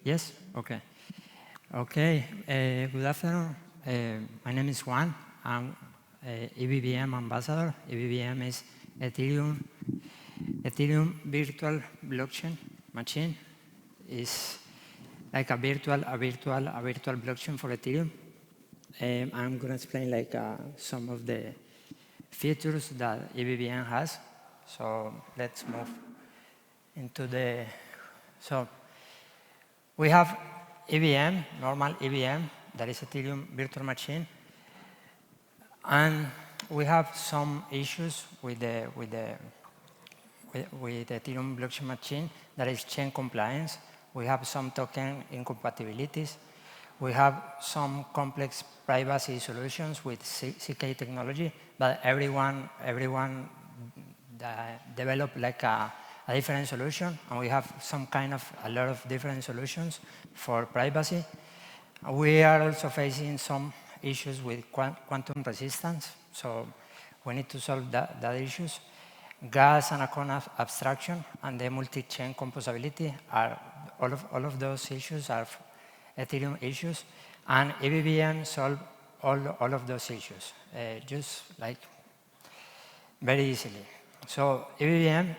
Yes? Okay. Okay, good afternoon. My name is Juan. I'm EVVM ambassador. EVVM is Ethereum virtual blockchain machine. Is like a virtual blockchain for Ethereum. I'm going to explain like some of the features that EVVM has. So let's move into the, so we have EVM, normal EVM, that is Ethereum virtual machine. And we have some issues with the Ethereum blockchain machine, that is chain compliance. We have some token incompatibilities. We have some complex privacy solutions with zk technology, but everyone developed like a different solution, and we have a lot of different solutions for privacy. We are also facing some issues with quantum resistance, so we need to solve that issues. Gas and account abstraction and the multi-chain composability are all of those issues are Ethereum issues, and EVVM solve all of those issues, just like very easily. So EVVM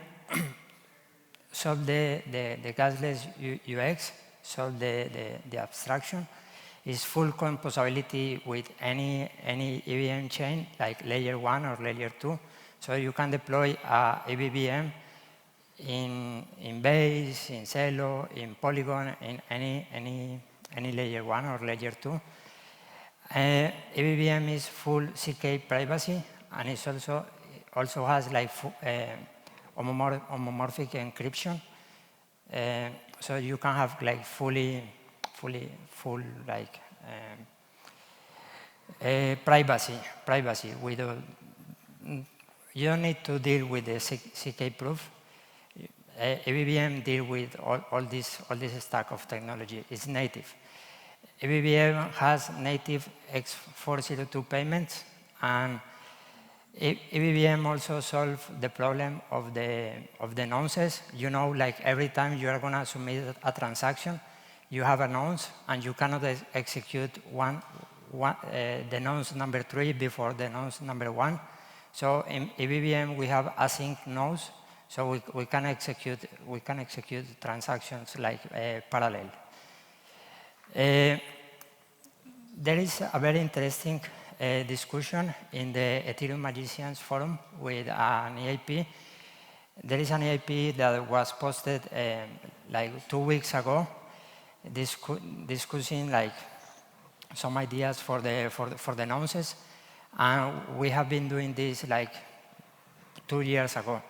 solve the gasless UX, solve the abstraction, is full composability with any EVM chain like layer 1 or layer 2. So you can deploy a EVVM in Base, in Celo, in Polygon, in any layer 1 or layer 2. EVVM is full zk privacy, and it also has like homomorphic encryption. So you can have like full like privacy with you don't need to deal with the zk proof. EVVM deal with all this stack of technology. It's native. EVVM has native X402 payments, and EVVM also solves the problem of the nonces. You know, like every time you are going to submit a transaction, you have a nonce, and you cannot execute the nonce number 3 before the nonce number 1. So in EVVM we have async nodes, so we can execute transactions like parallel. There is a very interesting discussion in the Ethereum Magicians forum with an EIP. There is an EIP that was posted like 2 weeks ago, discussing like some ideas for the nonces, and we have been doing this like 2 years ago.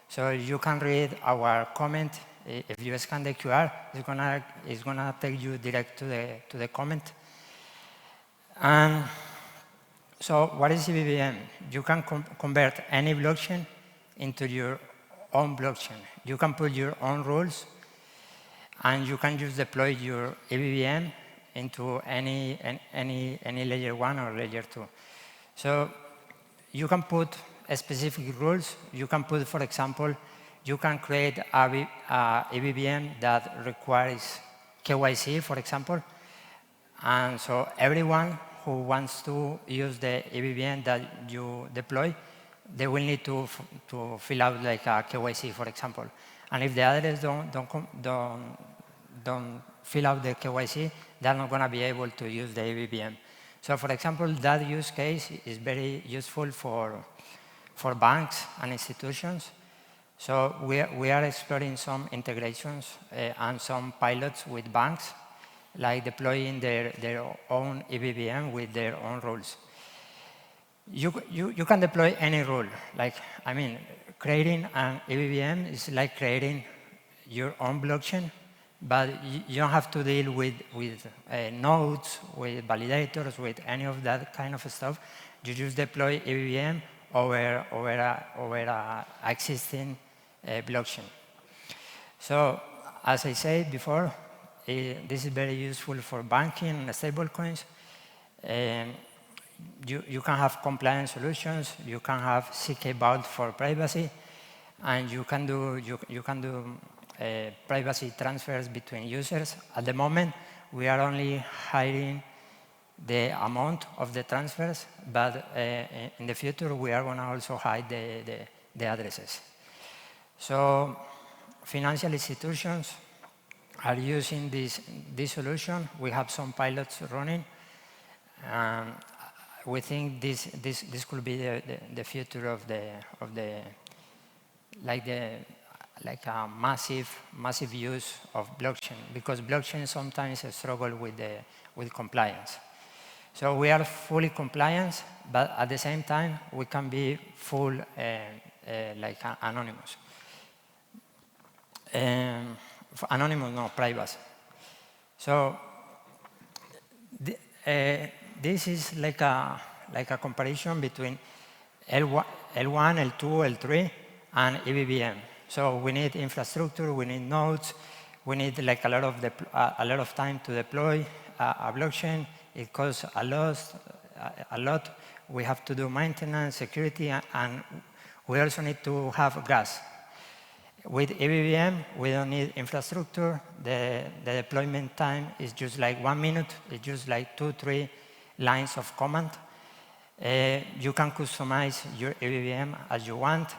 So you can read our comment. If you scan the QR, it's gonna take you direct to the comment. And so what is EVVM? You can convert any blockchain into your own blockchain. You can put your own rules, and you can just deploy your EVVM into any layer 1 or layer 2. So you can put specific rules. You can put, for example, you can create a EVVM that requires KYC, for example. And so everyone who wants to use the EVVM that you deploy, they will need to fill out like a KYC, for example. And if the others don't fill out the KYC, they're not going to be able to use the EVVM. So for example, that use case is very useful for banks and institutions. So we are exploring some integrations and some pilots with banks, like deploying their own EVVM with their own rules. You can deploy any rule. Like, I mean, creating an EVVM is like creating your own blockchain, but you don't have to deal with nodes, with validators, with any of that kind of stuff. You just deploy EVVM over a existing blockchain. So, as I said before, this is very useful for banking and stablecoins. You can have compliance solutions. You can have zkVaults for privacy, and you can do privacy transfers between users. At the moment, we are only hiding the amount of the transfers, but in the future, we are going to also hide the addresses. So financial institutions are using this solution. We have some pilots running. We think this could be the future of like a massive use of blockchain, because blockchain sometimes struggle with compliance. So we are fully compliant, but at the same time we can be full like anonymous. Anonymous, no, privacy. So this is like a comparison between L1, L2, L3, and EVVM. So we need infrastructure, we need nodes, we need like a lot of time to deploy a blockchain. It costs a lot. We have to do maintenance, security, and we also need to have gas. With EVVM, we don't need infrastructure. The deployment time is just like 1 minute. It's just like 2-3 lines of command. You can customize your EVVM as you want.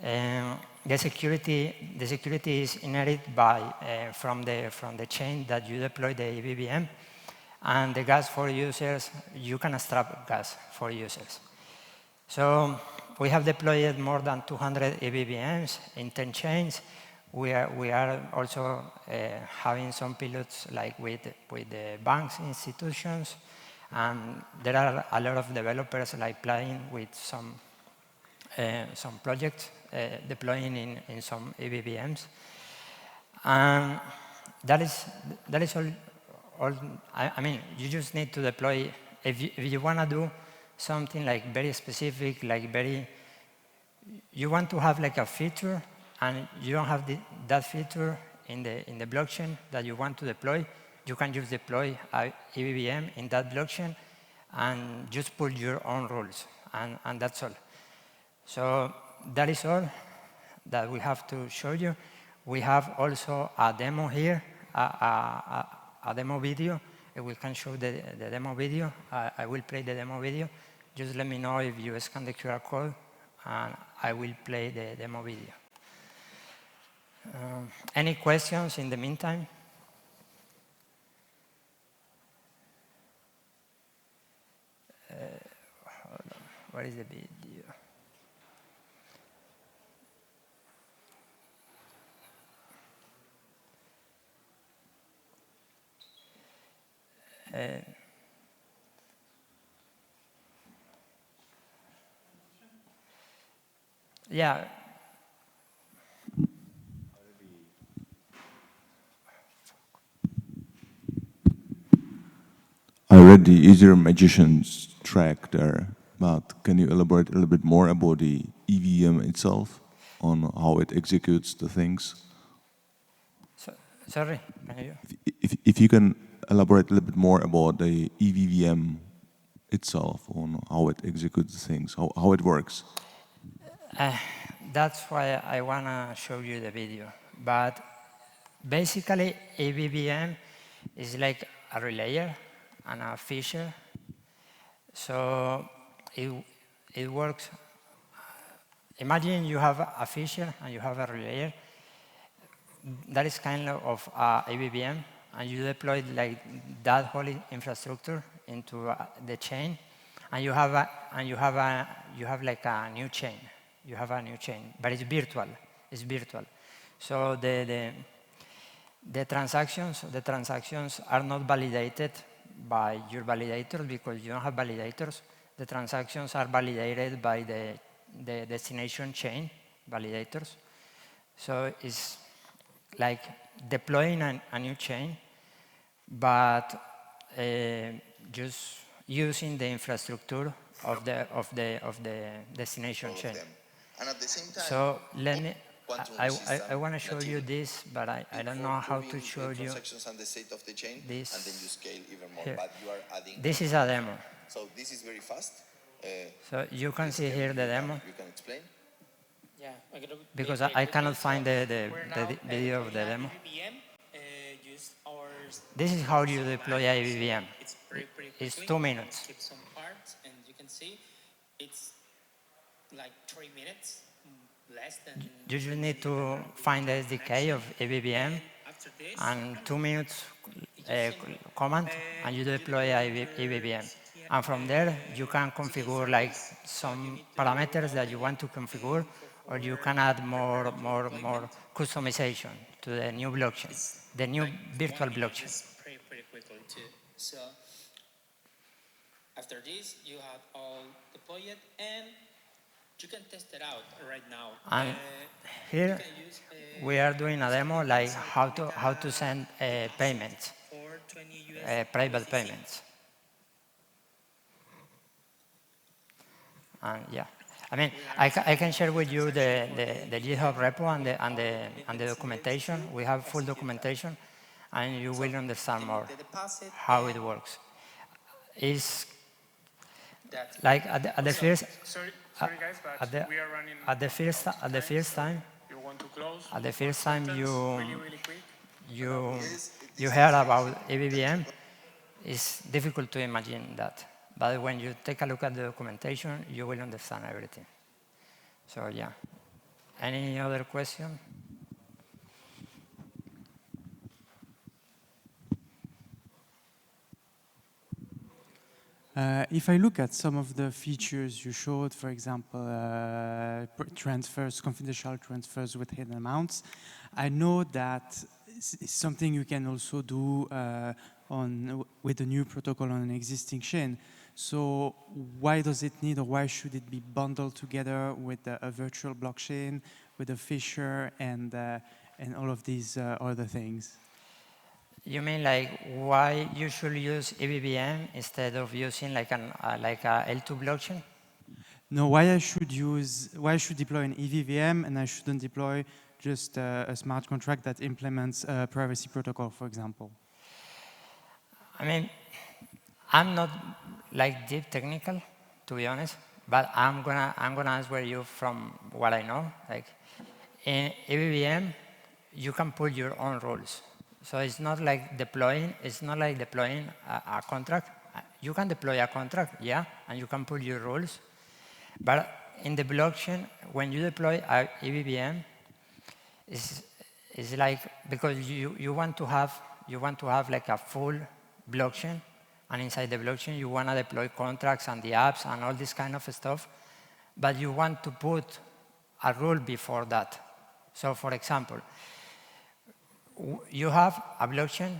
The security is inherited from the chain that you deploy the EVVM. And the gas for users, you can strap gas for users. So we have deployed more than 200 EVVMs in 10 chains. We are also having some pilots like with the banks, institutions, and there are a lot of developers like playing with some projects deploying in some EVVMs. And that is all. I mean, you just need to deploy. If you want to do something like very specific, like you want to have like a feature, and you don't have that feature in the blockchain that you want to deploy, you can just deploy a EVVM in that blockchain and just put your own rules, and that's all. So that is all that we have to show you. We have also a demo here, a demo video. We can show the demo video. I will play the demo video. Just let me know if you scan the QR code, and I will play the demo video. Any questions in the meantime? Hold on. Where is the video? Yeah. I read the Easier Magicians track there, but can you elaborate a little bit more about the EVM itself, on how it executes the things? Sorry, can you? If you can elaborate a little bit more about the EVM itself, on how it executes the things, how it works. That's why I want to show you the video. But basically, EVVM is like a relayer and a feature. So it works. Imagine you have a feature and you have a relayer. That is kind of a EVVM, and you deploy like that whole infrastructure into the chain, and you have like a new chain. You have a new chain, but it's virtual. It's virtual. So the transactions are not validated by your validators, because you don't have validators. The transactions are validated by the destination chain validators. So it's like deploying a new chain, but just using the infrastructure of the destination chain. And at the same time, so let me. I want to show you this, but I don't know how to show you and the state of the chain, this. and then you scale even more. Here. But you are adding. This is a demo. So this is very fast. So you can see here the demo. You can explain. Yeah, I'm gonna because very I quickly. cannot find the We're now video of the deploying demo. a EVVM. Use our This is how you so deploy live. a EVVM. It's pretty It's quickly. 2 minutes. Skip some parts, and you can see it's like 3 minutes, less than. You just need to find the SDK of EVVM And after this, and 2 minutes uh, command, and you deploy a EVVM. And from there, you can configure like some parameters that you want to configure, or you can add more customization to the new blockchain, the new virtual blockchain. pretty quickly too. So after this, you have all deployed, and you can test it out right now. And here we are doing a demo like how to send payments, private payments. And yeah, I mean, I can share with you the GitHub repo and the documentation. We have full documentation, and you will understand more how it works. It's like at the first. Sorry guys, but we are running At the first time, you want to close? at the first time Really quick. you heard about EVVM, it's difficult to imagine that. But when you take a look at the documentation, you will understand everything. So yeah. Any other question? If I look at some of the features you showed, for example, transfers, confidential transfers with hidden amounts, I know that it's something you can also do with a new protocol on an existing chain. So why does it need, or why should it be bundled together with a virtual blockchain, with a Fisher, and all of these other things? You mean like why you should use EVVM instead of using like a L2 blockchain? No, why I should deploy an EVVM and I shouldn't deploy just a smart contract that implements a privacy protocol, for example? I mean, I'm not like deep technical, to be honest, but I'm gonna answer you from what I know. Like in EVVM, you can put your own rules. So it's not like deploying a contract. You can deploy a contract, yeah, and you can put your rules. But in the blockchain, when you deploy a EVVM, it's like, because you want to have like a full blockchain, and inside the blockchain you want to deploy contracts and the apps and all this kind of stuff, but you want to put a rule before that. So for example, you have a blockchain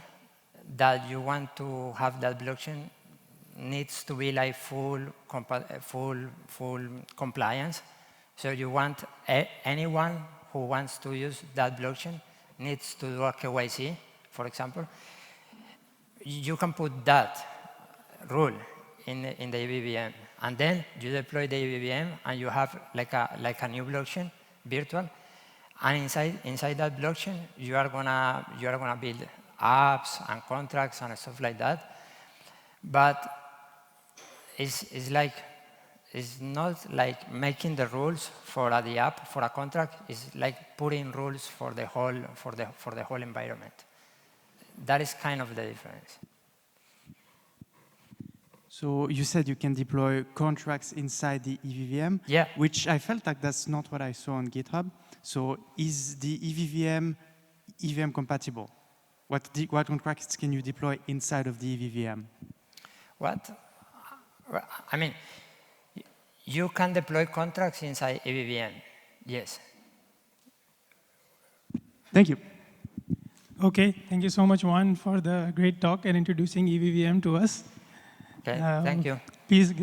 that you want to have that blockchain needs to be like full compliance. So you want anyone who wants to use that blockchain needs to do a KYC, for example. You can put that rule in the EVVM, and then you deploy the EVVM, and you have like a new blockchain, virtual. And inside that blockchain, you are gonna build apps and contracts and stuff like that. But it's not like making the rules for the app, for a contract. It's like putting rules for the whole environment. That is kind of the difference. So you said you can deploy contracts inside the EVVM, yeah, which I felt like that's not what I saw on GitHub. So is the EVVM EVM compatible? What contracts can you deploy inside of the EVVM? What? I mean, you can deploy contracts inside EVVM, yes. Thank you. Okay, thank you so much, Juan, for the great talk and introducing EVVM to us. Okay, thank you. Please.